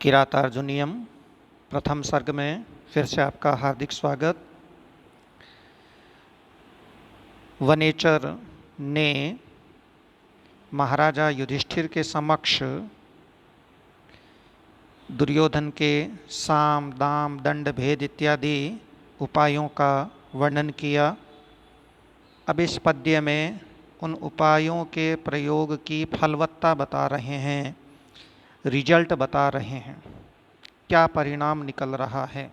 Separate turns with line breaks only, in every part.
किरातार्जुनीयम प्रथम सर्ग में फिर से आपका हार्दिक स्वागत। वनेचर ने महाराजा युधिष्ठिर के समक्ष दुर्योधन के साम दाम दंड भेद इत्यादि उपायों का वर्णन किया। अब इस पद्य में उन उपायों के प्रयोग की फलवत्ता बता रहे हैं, रिजल्ट बता रहे हैं, क्या परिणाम निकल रहा है।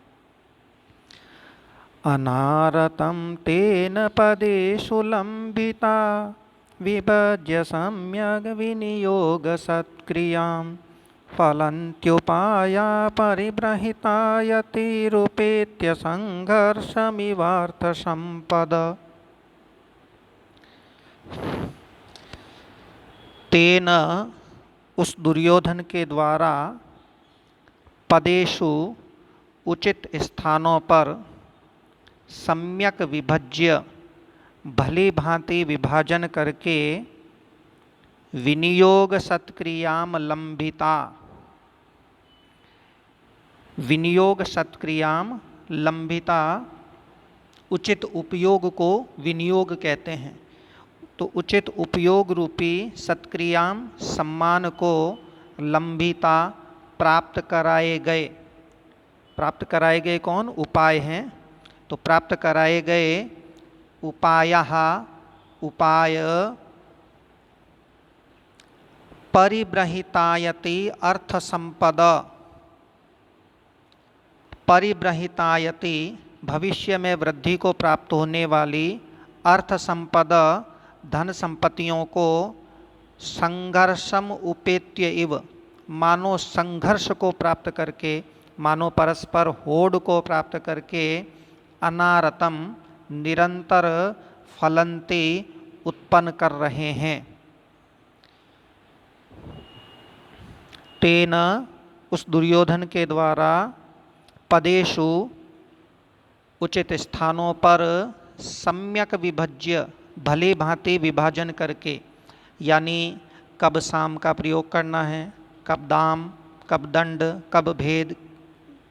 अनारतं तेन पदेषु लंबिता विभज्य सम्यग् विनियोग सत्क्रियां फलन्त्युपाया परिब्रहिता यतिरुपेत्य संघर्षमिवार्थ संपद। तेन उस दुर्योधन के द्वारा पदेषु उचित स्थानों पर सम्यक विभज्य भली भांति विभाजन करके विनियोग सत्क्रियाम लंबिता, विनियोग सत्क्रियाम लंबिता उचित उपयोग को विनियोग कहते हैं। तो उचित उपयोग रूपी सत्क्रियाम सम्मान को लंबिता प्राप्त कराए गए। प्राप्त कराए गए कौन? उपाय हैं। तो प्राप्त कराए गए उपायः उपाय परिब्रहितायति अर्थ संपद। परिब्रहितायति भविष्य में वृद्धि को प्राप्त होने वाली अर्थ संपद धन संपत्तियों को संघर्षम उपेत्य इव मानो संघर्ष को प्राप्त करके, मानो परस्पर होड़ को प्राप्त करके अनारतम निरंतर फलन्ति उत्पन्न कर रहे हैं। तेन उस दुर्योधन के द्वारा पदेषु उचित स्थानों पर सम्यक विभज्य भली भांति विभाजन करके, यानी कब साम का प्रयोग करना है, कब दाम, कब दंड, कब भेद,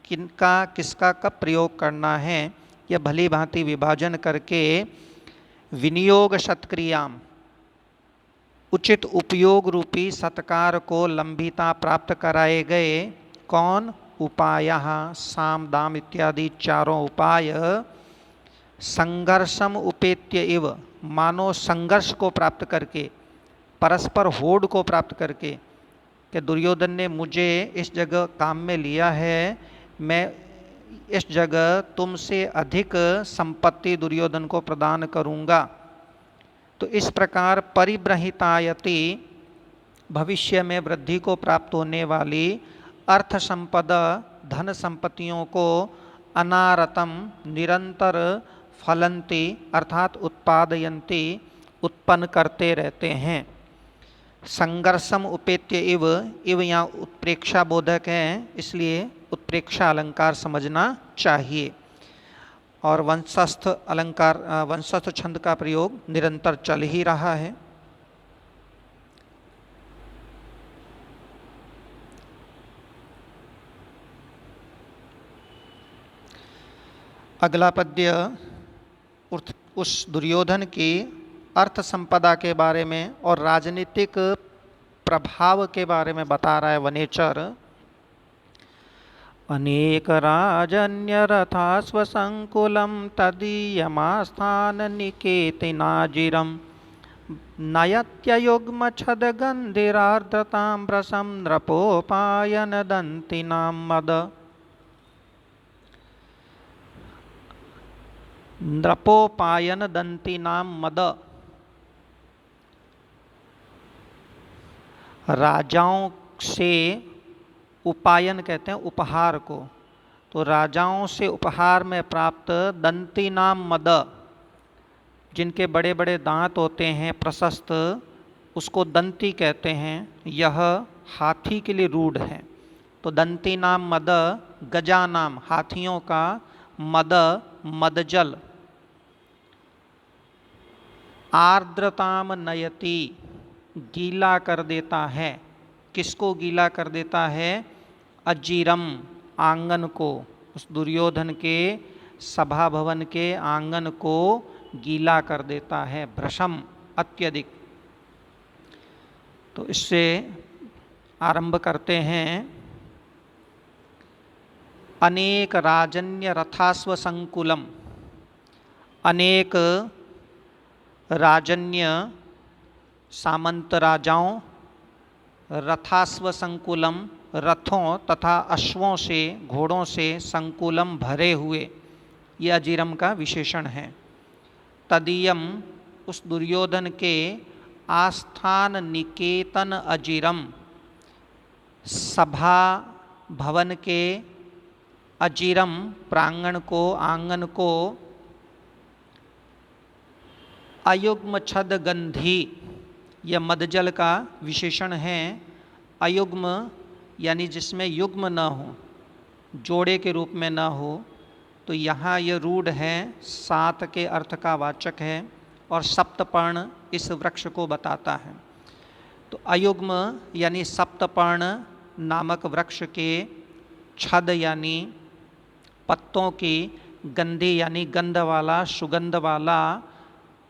किनका किसका कब प्रयोग करना है, यह भली भांति विभाजन करके विनियोग सत्क्रियाम उचित उपयोग रूपी सत्कार को लंबिता प्राप्त कराए गए। कौन? उपायः साम दाम इत्यादि चारों उपाय संघर्षम उपेत्य इव मानो संघर्ष को प्राप्त करके, परस्पर होड़ को प्राप्त करके, कि दुर्योधन ने मुझे इस जगह काम में लिया है, मैं इस जगह तुमसे अधिक संपत्ति दुर्योधन को प्रदान करूंगा। तो इस प्रकार परिब्रहितायति भविष्य में वृद्धि को प्राप्त होने वाली अर्थ संपद धन संपत्तियों को अनारतम निरंतर फलन्ति अर्थात उत्पादयन्ति उत्पन्न करते रहते हैं। संघर्षम उपेत्य इव, इव यहाँ उत्प्रेक्षा बोधक है, इसलिए उत्प्रेक्षा अलंकार समझना चाहिए। और वंशस्थ अलंकार वंशस्थ छंद का प्रयोग निरंतर चल ही रहा है। अगला पद्य उस दुर्योधन की अर्थ संपदा के बारे में और राजनीतिक प्रभाव के बारे में बता रहा है वनेचर। अनेक राजन्य रथा स्वसंकुलम तदीयमास्थान निकेतनाजिरम नयत्ययुग्म छद गंधिरार्द्रताम्रसम नृपोपायन दंतिनाम मद। नृपोपायन दंतिनाम मद, राजाओं से उपायन कहते हैं उपहार को। तो राजाओं से उपहार में प्राप्त दंती नाम मद, जिनके बड़े बड़े दांत होते हैं प्रशस्त, उसको दंती कहते हैं। यह हाथी के लिए रूढ़ है। तो दंती नाम मद गजा नाम हाथियों का, मद मदजल, आर्द्रताम नयति गीला कर देता है। किसको गीला कर देता है? अजीरम आंगन को, उस दुर्योधन के सभा भवन के आंगन को गीला कर देता है, भ्रशम अत्यधिक। तो इससे आरंभ करते हैं। अनेक राजन्य रथास्व संकुलम, अनेक राजन्य सामंत राजाओं, रथास्व संकुलम रथों तथा अश्वों से, घोड़ों से, संकुलम भरे हुए, ये अजीरम का विशेषण है। तदीयम उस दुर्योधन के आस्थान निकेतन अजीरम, सभा भवन के अजीरम प्रांगण को, आंगन को, अयुग्म छद गंधी, यह मदजल का विशेषण है। अयुग्म यानी जिसमें युग्म न हो, जोड़े के रूप में न हो, तो यहाँ यह रूढ़ है, सात के अर्थ का वाचक है और सप्तपर्ण इस वृक्ष को बताता है। तो अयुग्म यानी सप्तपर्ण नामक वृक्ष के छद यानी पत्तों की, गंधी यानी गंध वाला, सुगंध वाला,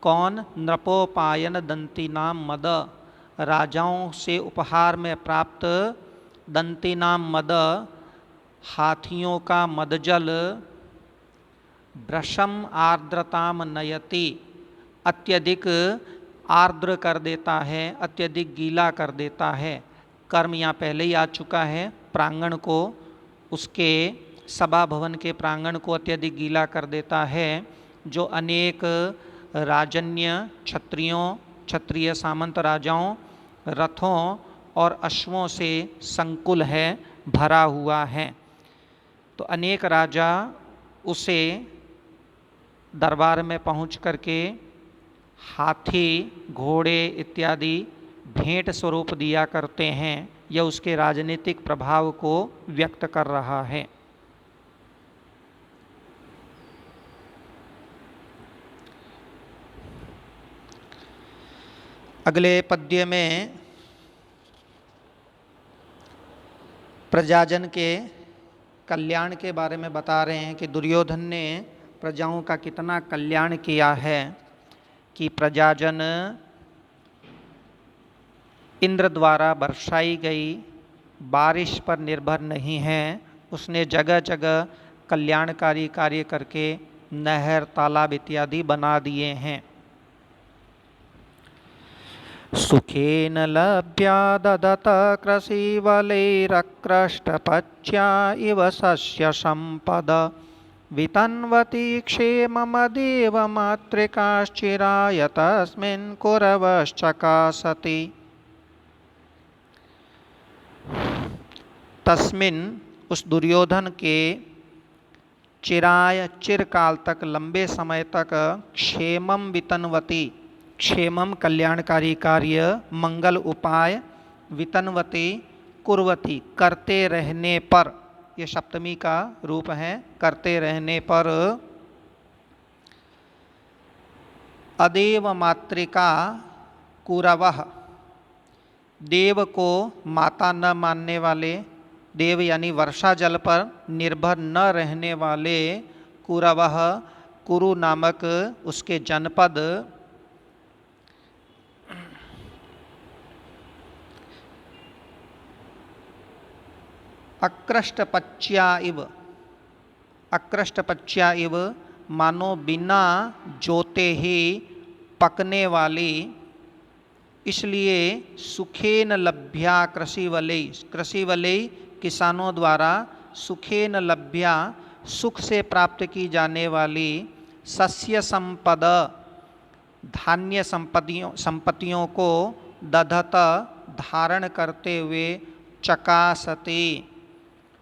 कौन? नृपोपायन दंती नाम मद, राजाओं से उपहार में प्राप्त दंती नाम मद, हाथियों का मदजल, भ्रशम आर्द्रताम नयति, अत्यधिक आर्द्र कर देता है, अत्यधिक गीला कर देता है। कर्म यहाँ पहले ही आ चुका है, प्रांगण को, उसके सभा भवन के प्रांगण को अत्यधिक गीला कर देता है, जो अनेक राजन्य क्षत्रियों, क्षत्रिय सामंत राजाओं, रथों और अश्वों से संकुल है, भरा हुआ है। तो अनेक राजा उसे दरबार में पहुंच करके हाथी, घोड़े इत्यादि भेंट स्वरूप दिया करते हैं। यह उसके राजनीतिक प्रभाव को व्यक्त कर रहा है। अगले पद्य में प्रजाजन के कल्याण के बारे में बता रहे हैं कि दुर्योधन ने प्रजाओं का कितना कल्याण किया है, कि प्रजाजन इंद्र द्वारा बरसाई गई बारिश पर निर्भर नहीं है। उसने जगह जगह कल्याणकारी कार्य करके नहर, तालाब इत्यादि बना दिए हैं। सुखेन लभ्या ददत कृषिवलैरक्रष्टपच्या इव सस्य संपद, वितन्वती क्षेममदेव मातृकाश्चिराय तस्मिन् कुरवश्चकासति। तस्मिन् उस दुर्योधन के चिराय चिरकाल तक, लंबे समय तक, क्षेमम वितन्वती, क्षेमम कल्याणकारी कार्य, मंगल उपाय, वितन्वती कुर्वती करते रहने पर, ये सप्तमी का रूप है, करते रहने पर, अदेव मातृका कुरवः, देव को माता न मानने वाले, देव यानी वर्षा जल पर निर्भर न रहने वाले, कुरवः कुरु नामक उसके जनपद, अक्रष्टपच्या इव, अक्रष्टपच्या इव मानो बिना जोते ही पकने वाली, इसलिए सुखेन लभ्या कृषिवलय, कृषिवलय किसानों द्वारा, सुखेन लभ्या सुख से प्राप्त की जाने वाली, सस्य संपद धान्य संपत्तियों को, दधत धारण करते हुए, चकासते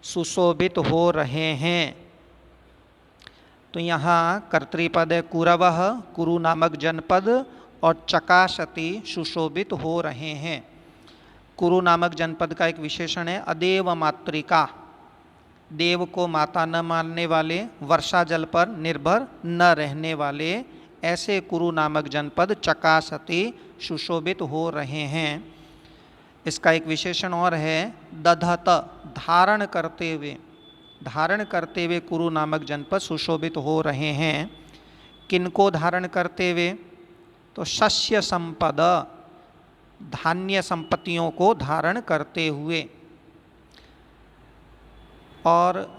सुशोभित हो रहे हैं। तो यहाँ कर्तृपद है कुरवः, कुरु नामक जनपद, और चकासति सुशोभित हो रहे हैं। कुरु नामक जनपद का एक विशेषण है अदेव मातृका, देव को माता न मानने वाले, वर्षा जल पर निर्भर न रहने वाले, ऐसे कुरु नामक जनपद चकासति सुशोभित हो रहे हैं। इसका एक विशेषण और है दधत, धारण करते हुए कुरु नामक जनपद सुशोभित हो रहे हैं। किनको धारण करते हुए? तो शस्य संपद, धान्य संपत्तियों को धारण करते हुए। और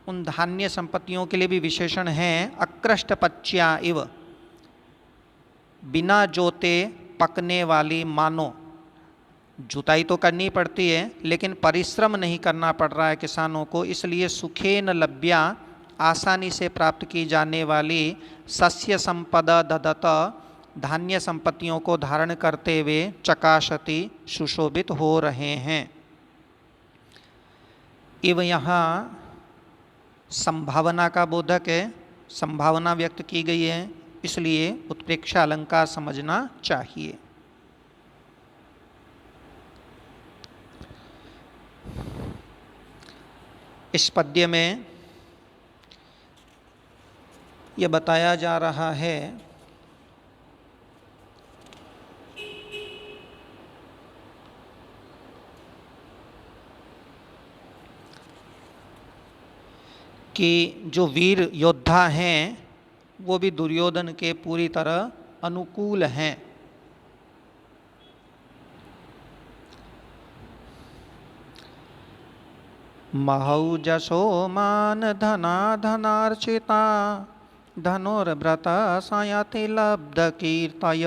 उन धान्य संपत्तियों के लिए भी विशेषण हैं, अकृष्टपच्या इव, बिना जोते पकने वाली मानो। जुताई तो करनी पड़ती है लेकिन परिश्रम नहीं करना पड़ रहा है किसानों को, इसलिए सुखेन लभ्या, आसानी से प्राप्त की जाने वाली सस्य संपदा ददत, धान्य संपत्तियों को धारण करते हुए चकाशति, सुशोभित हो रहे हैं। इव यहाँ संभावना का बोधक है, संभावना व्यक्त की गई है, इसलिए उत्प्रेक्षा अलंकार समझना चाहिए। इस पद्य में यह बताया जा रहा है कि जो वीर योद्धा हैं वो भी दुर्योधन के पूरी तरह अनुकूल हैं। महौजसो मान धना धनार्चिता, धनुर्व्रता संयति लब्ध कीर्तय,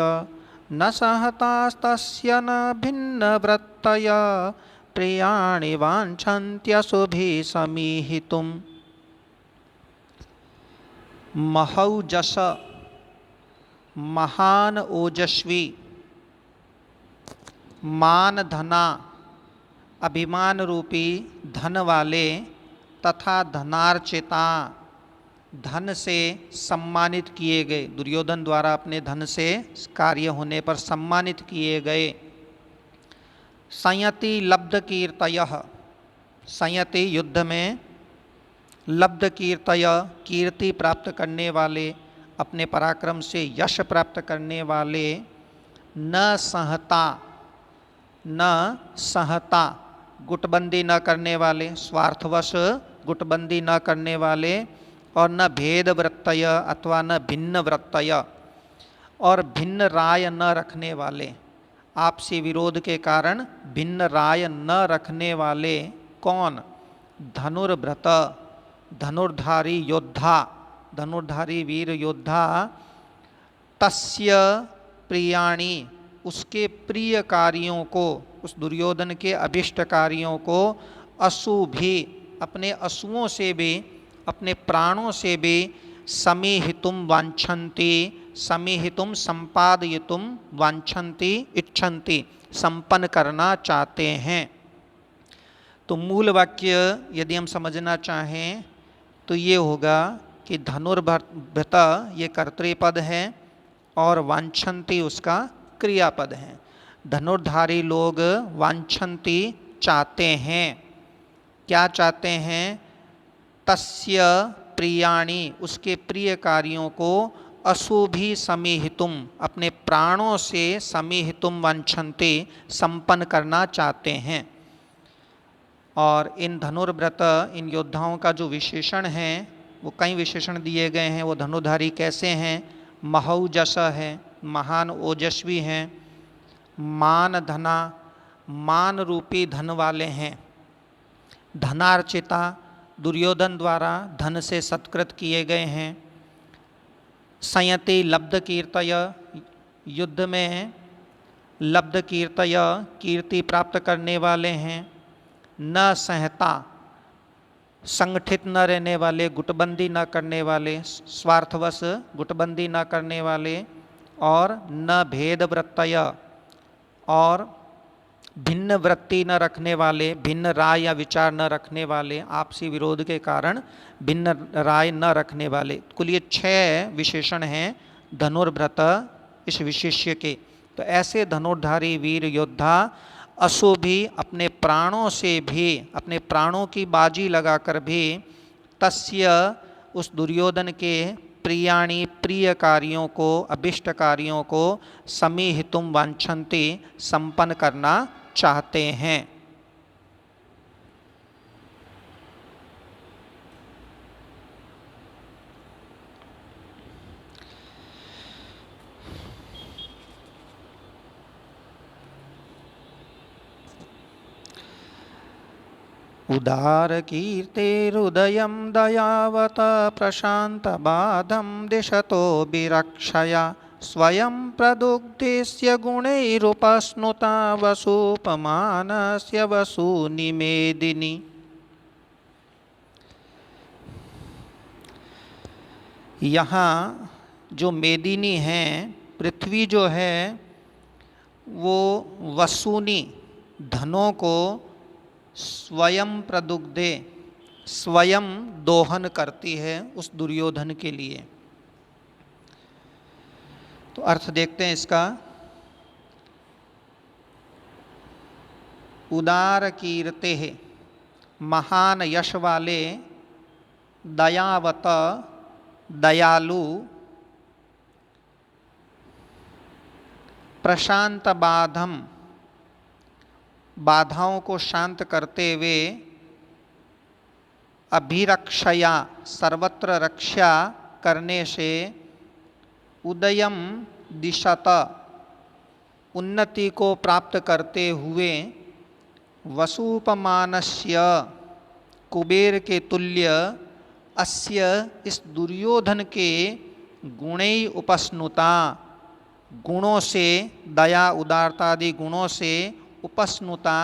न सहतास्तस्य न भिन्न वृत्तय, प्रियाणि वाञ्छन्त्यशुभिः समीहितुम्। महौजस, महान ओजस्वी, मान धना, अभिमान रूपी धन वाले, तथा धनार्चिता, धन से सम्मानित किए गए, दुर्योधन द्वारा अपने धन से कार्य होने पर सम्मानित किए गए। संयति लब्ध कीर्तयः, संयति युद्ध में, लब्ध कीर्तय, कीर्ति प्राप्त करने वाले, अपने पराक्रम से यश प्राप्त करने वाले। न सहता, न सहता, गुटबंदी न करने वाले, स्वार्थवश गुटबंदी न करने वाले। और न भेद वृत्तय अथवा न भिन्न वृत्तय, और भिन्न राय न रखने वाले, आपसी विरोध के कारण भिन्न राय न रखने वाले। कौन? धनुर्व्रत, धनुर्धारी योद्धा, धनुर्धारी वीर योद्धा। तस्य प्रियाणि, उसके प्रिय कार्यों को, उस दुर्योधन के अभिष्ट कार्यों को, अशुभि, अपने अशुओं से भी, अपने प्राणों से भी, समीहितुम वांछन्ति, समीहितुम संपादयितुम वांछन्ति, इच्छन्ति, संपन्न करना चाहते हैं। तो मूल वाक्य यदि हम समझना चाहें तो ये होगा कि धनुर्व्रत ये कर्तृपद है और वांछन्ति उसका क्रियापद है। धनुर्धारी लोग वांछन्ति, चाहते हैं। क्या चाहते हैं? तस्य प्रियाणि, उसके प्रिय कार्यों को, अशुभि समीहितुम, अपने प्राणों से, समीहितुम वांछन्ति, संपन्न करना चाहते हैं। और इन धनुर्व्रत, इन योद्धाओं का जो विशेषण है, वो कई विशेषण दिए गए हैं। वो धनुर्धारी कैसे हैं? महौजस है, महान ओजस्वी हैं। मान धना, मान रूपी धन वाले हैं। धनार्चिता, दुर्योधन द्वारा धन से सत्कृत किए गए हैं। संयति लब्ध कीर्तय, युद्ध में लब्ध कीर्तय, कीर्ति प्राप्त करने वाले हैं। न सहता, संगठित न रहने वाले, गुटबंदी न करने वाले, स्वार्थवश गुटबंदी न करने वाले। और न भेद वृत्तय, और भिन्न वृत्ति न रखने वाले, भिन्न राय या विचार न रखने वाले, आपसी विरोध के कारण भिन्न राय न रखने वाले। कुल ये 6 विशेषण हैं धनुर्व्रत इस विशेष्य के। तो ऐसे धनुर्धारी वीर योद्धा अशुभि, अपने प्राणों से भी, अपने प्राणों की बाजी लगाकर भी, तस्य, उस दुर्योधन के प्रियाणि, प्रिय कार्यों को, अभिष्ट कार्यों को, समीहितुम वांछन्ति, संपन्न करना चाहते हैं। उदारकीर्तेरुदयं दयावत प्रशान्तबाधं दिशतो विरक्षया स्वयं प्रदुग्धेस्य गुणैरुपस्नुता वसूपमानस्य वसूनिमेदिनी। यहाँ जो मेदिनी हैं, पृथ्वी जो है वो वसूनी धनों को स्वयं प्रदुग्धे स्वयं दोहन करती है उस दुर्योधन के लिए। तो अर्थ देखते हैं इसका। उदार कीर्ते है, महान यश वाले, दयावत दयालु, प्रशांत बाधम बाधाओं को शांत करते हुए, अभिरक्षया सर्वत्र रक्षा करने से, उदयम दिशत उन्नति को प्राप्त करते हुए, वसूपमानस्य कुबेर के तुल्य, अस्य इस दुर्योधन के गुणै उपस्नुता गुणों से, दया उदारता आदि गुणों से, उपस्नुता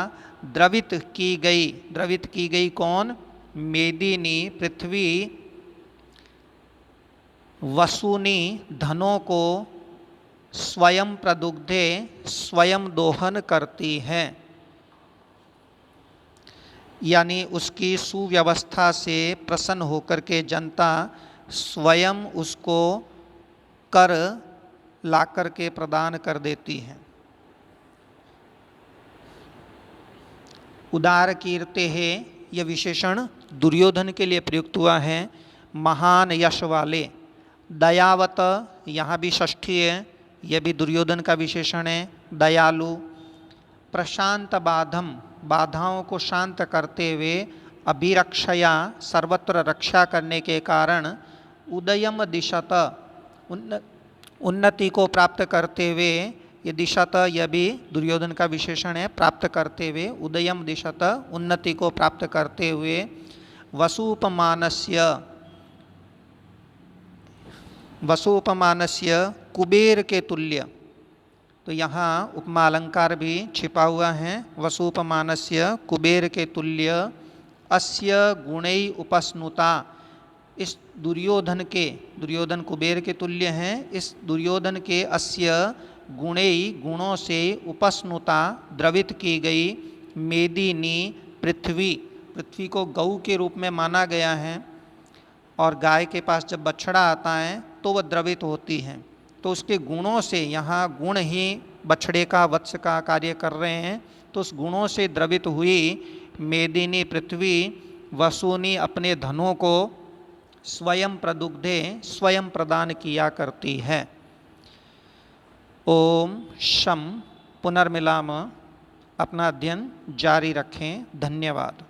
द्रवित की गई कौन? मेदिनी पृथ्वी वसूनी धनों को स्वयं प्रदुग्धे स्वयं दोहन करती है, यानी उसकी सुव्यवस्था से प्रसन्न होकर के जनता स्वयं उसको कर ला कर के प्रदान कर देती है। उदार कीर्ते है, यह विशेषण दुर्योधन के लिए प्रयुक्त हुआ है। महान यश वाले, दयावत यहाँ भी षष्ठी है, यह भी दुर्योधन का विशेषण है। दयालु, प्रशांत बाधम बाधाओं को शांत करते हुए, अभिरक्षया सर्वत्र रक्षा करने के कारण, उदयम दिशत उन्नति को प्राप्त करते हुए, ये दिशत यह भी दुर्योधन का विशेषण है, प्राप्त करते हुए, उदयम दिशत उन्नति को प्राप्त करते हुए, वसूपमानस्य कुबेर के तुल्य। तो यहाँ उपमा अलंकार भी छिपा हुआ है। वसूपमानस्य कुबेर के तुल्य, अस्य गुणै उपस्नुता इस दुर्योधन के, दुर्योधन कुबेर के तुल्य हैं, इस दुर्योधन के अस्य गुणै गुणों से, उपस्नुता द्रवित की गई, मेदिनी पृथ्वी, पृथ्वी को गौ के रूप में माना गया है और गाय के पास जब बछड़ा आता है तो वह द्रवित होती है, तो उसके गुणों से, यहाँ गुण ही बछड़े का वत्स का कार्य कर रहे हैं, तो उस गुणों से द्रवित हुई मेदिनी पृथ्वी वसूनी अपने धनों को स्वयं प्रदुग्धे स्वयं प्रदान किया करती है। ओम शम पुनर्मिलाम। अपना अध्ययन जारी रखें। धन्यवाद।